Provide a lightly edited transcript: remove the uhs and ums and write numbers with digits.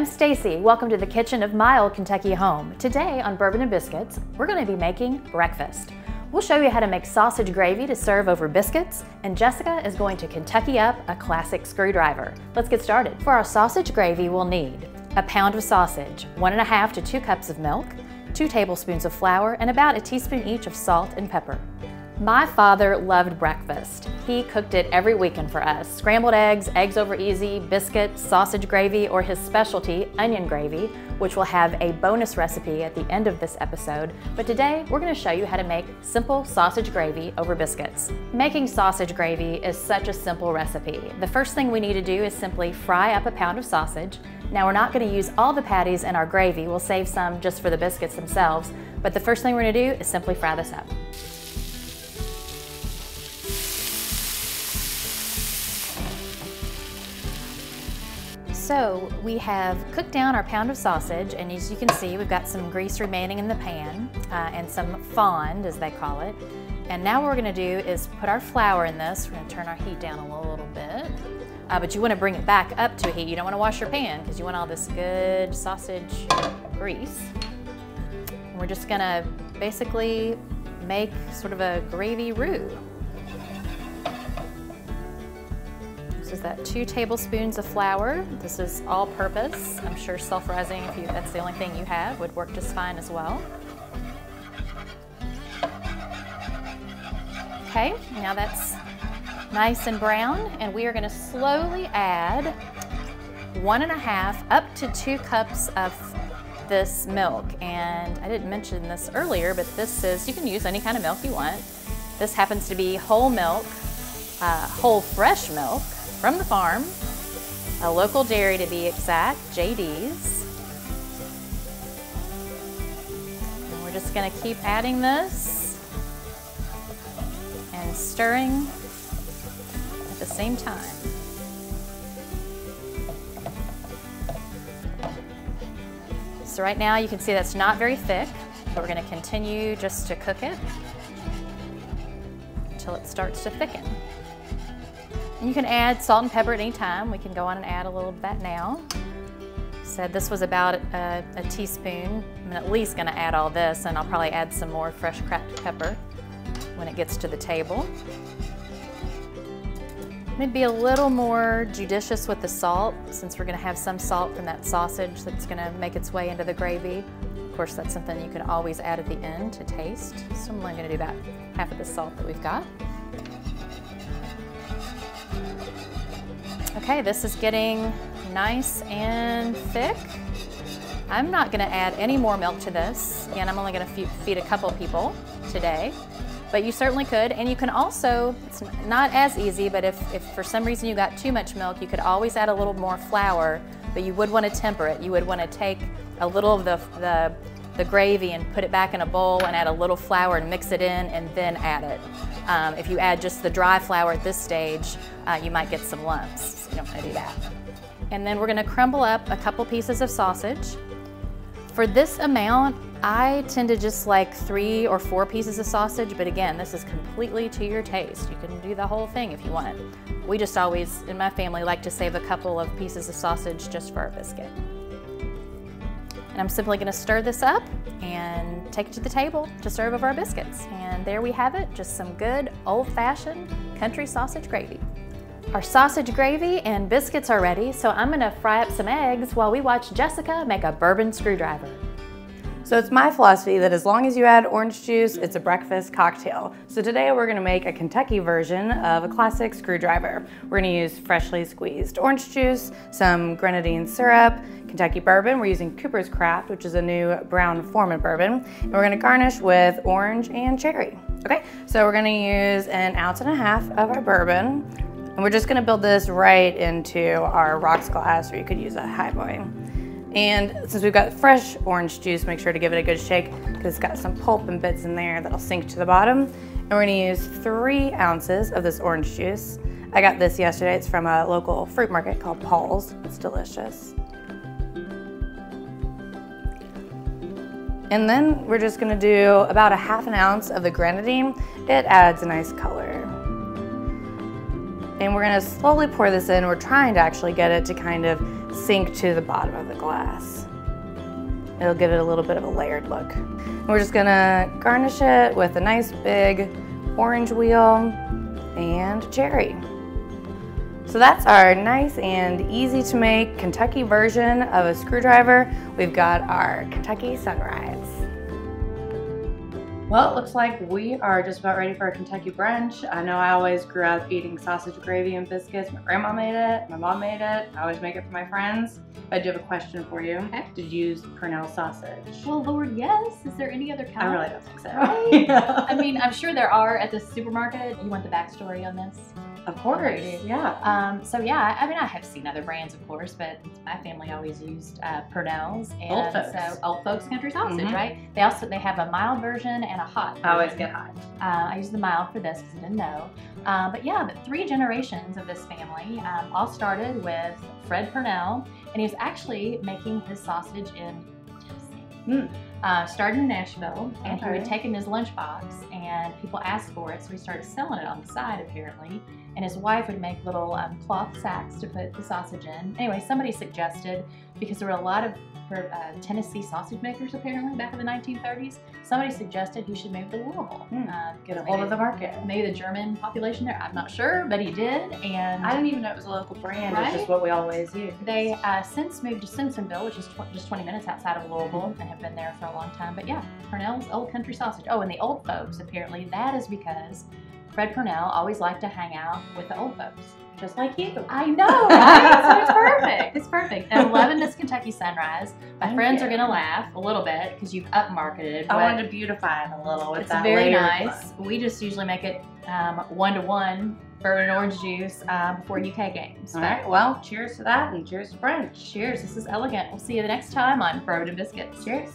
I'm Stacy. Welcome to the kitchen of my old Kentucky home. Today on Bourbon and Biscuits, we're going to be making breakfast. We'll show you how to make sausage gravy to serve over biscuits, and Jessica is going to Kentucky up a classic screwdriver. Let's get started. For our sausage gravy, we'll need a pound of sausage, 1.5 to 2 cups of milk, 2 tablespoons of flour, and about a teaspoon each of salt and pepper. My father loved breakfast. He cooked it every weekend for us. Scrambled eggs, eggs over easy, biscuits, sausage gravy, or his specialty, onion gravy, which will have a bonus recipe at the end of this episode. But today, we're gonna show you how to make simple sausage gravy over biscuits. Making sausage gravy is such a simple recipe. The first thing we need to do is simply fry up a pound of sausage. Now, we're not gonna use all the patties in our gravy. We'll save some just for the biscuits themselves. But the first thing we're gonna do is simply fry this up. So we have cooked down our pound of sausage, and as you can see, we've got some grease remaining in the pan and some fond, as they call it. And now what we're gonna do is put our flour in this. We're gonna turn our heat down a little bit. But you wanna bring it back up to a heat. You don't wanna wash your pan because you want all this good sausage grease. And we're just gonna basically make sort of a gravy roux. This is that 2 tablespoons of flour. This is all purpose. I'm sure self-rising, if that's the only thing you have, would work just fine as well. Okay, now that's nice and brown, and we are gonna slowly add 1.5 up to 2 cups of this milk. And I didn't mention this earlier, but this is, you can use any kind of milk you want. This happens to be whole milk, whole fresh milk, from the farm, a local dairy to be exact, JD's. And we're just gonna keep adding this and stirring at the same time. So right now you can see that's not very thick, but we're gonna continue just to cook it until it starts to thicken. And you can add salt and pepper at any time. We can go on and add a little of that now. Said this was about a teaspoon. I'm at least gonna add all this, and I'll probably add some more fresh cracked pepper when it gets to the table. Maybe be a little more judicious with the salt, since we're gonna have some salt from that sausage that's gonna make its way into the gravy. Of course, that's something you can always add at the end to taste. So I'm only gonna do about half of the salt that we've got. Okay, this is getting nice and thick. I'm not gonna add any more milk to this. Again, I'm only gonna feed a couple people today, but you certainly could. And you can also, it's not as easy, but if for some reason you got too much milk, you could always add a little more flour, but you would wanna temper it. You would wanna take a little of the gravy and put it back in a bowl and add a little flour and mix it in and then add it. If you add just the dry flour at this stage, you might get some lumps. So you don't want to do that. And then we're going to crumble up a couple pieces of sausage. For this amount, I tend to just like 3 or 4 pieces of sausage, but again, this is completely to your taste. You can do the whole thing if you want. We just always, in my family, like to save a couple of pieces of sausage just for our biscuit. And I'm simply gonna stir this up and take it to the table to serve over our biscuits. And there we have it, just some good old-fashioned country sausage gravy. Our sausage gravy and biscuits are ready, so I'm gonna fry up some eggs while we watch Jessica make a bourbon screwdriver. So it's my philosophy that as long as you add orange juice, it's a breakfast cocktail. So today we're gonna make a Kentucky version of a classic screwdriver. We're gonna use freshly squeezed orange juice, some grenadine syrup, Kentucky bourbon. We're using Cooper's Craft, which is a new Brown-Forman bourbon. And we're gonna garnish with orange and cherry. Okay, so we're gonna use 1.5 ounces of our bourbon. And we're just gonna build this right into our rocks glass, or you could use a highboy. And since we've got fresh orange juice, make sure to give it a good shake because it's got some pulp and bits in there that'll sink to the bottom. And we're gonna use 3 ounces of this orange juice. I got this yesterday. It's from a local fruit market called Paul's. It's delicious. And then we're just gonna do about 1/2 ounce of the grenadine. It adds a nice color. And we're gonna slowly pour this in. We're trying to actually get it to kind of sink to the bottom of the glass. It'll give it a little bit of a layered look. And we're just gonna garnish it with a nice big orange wheel and cherry. So that's our nice and easy to make Kentucky version of a screwdriver. We've got our Kentucky Sunrise. Well, it looks like we are just about ready for a Kentucky brunch. I know I always grew up eating sausage gravy and biscuits. My grandma made it, my mom made it. I always make it for my friends. But I do have a question for you. Okay. Did you use Purnell sausage? Well, Lord, yes. Is there any other kind? I really don't think so. Right? Yeah. I mean, I'm sure there are at the supermarket. You want the backstory on this? Of course, yeah. So yeah, I mean, I have seen other brands, of course, but my family always used Purnell's and Old Folks. So Old Folks Country Sausage, right? They have a mild version and a hot version. I always get hot. I use the mild for this because I didn't know. But yeah, the 3 generations of this family all started with Fred Purnell, and he was actually making his sausage in Tennessee. Started in Nashville, and he would take it in his lunchbox, and people asked for it, so he started selling it on the side apparently. And his wife would make little cloth sacks to put the sausage in. Anyway, somebody suggested, because there were a lot of Tennessee sausage makers apparently back in the 1930s, somebody suggested he should move to Louisville. Get a hold of the market. Maybe the German population there, I'm not sure, but he did. And I didn't even know it was a local brand. Right? It's just what we always use. They since moved to Simpsonville, which is just 20 minutes outside of Louisville, and have been there for a long time. But yeah, Purnell's Old Country Sausage. Oh, and the old folks, apparently, that is because Fred Purnell always liked to hang out with the old folks. Just like you. I know, right? So it's perfect. It's perfect. And I'm loving this Kentucky Sunrise. My friends are going to laugh a little bit because you've upmarketed. I wanted to beautify it a little with that very layered nice. look. We just usually make it 1-to-1 bourbon and orange juice before UK games. All right, well, cheers to that and cheers to brunch. Cheers. This is elegant. We'll see you the next time on Bourbon and Biscuits. Cheers.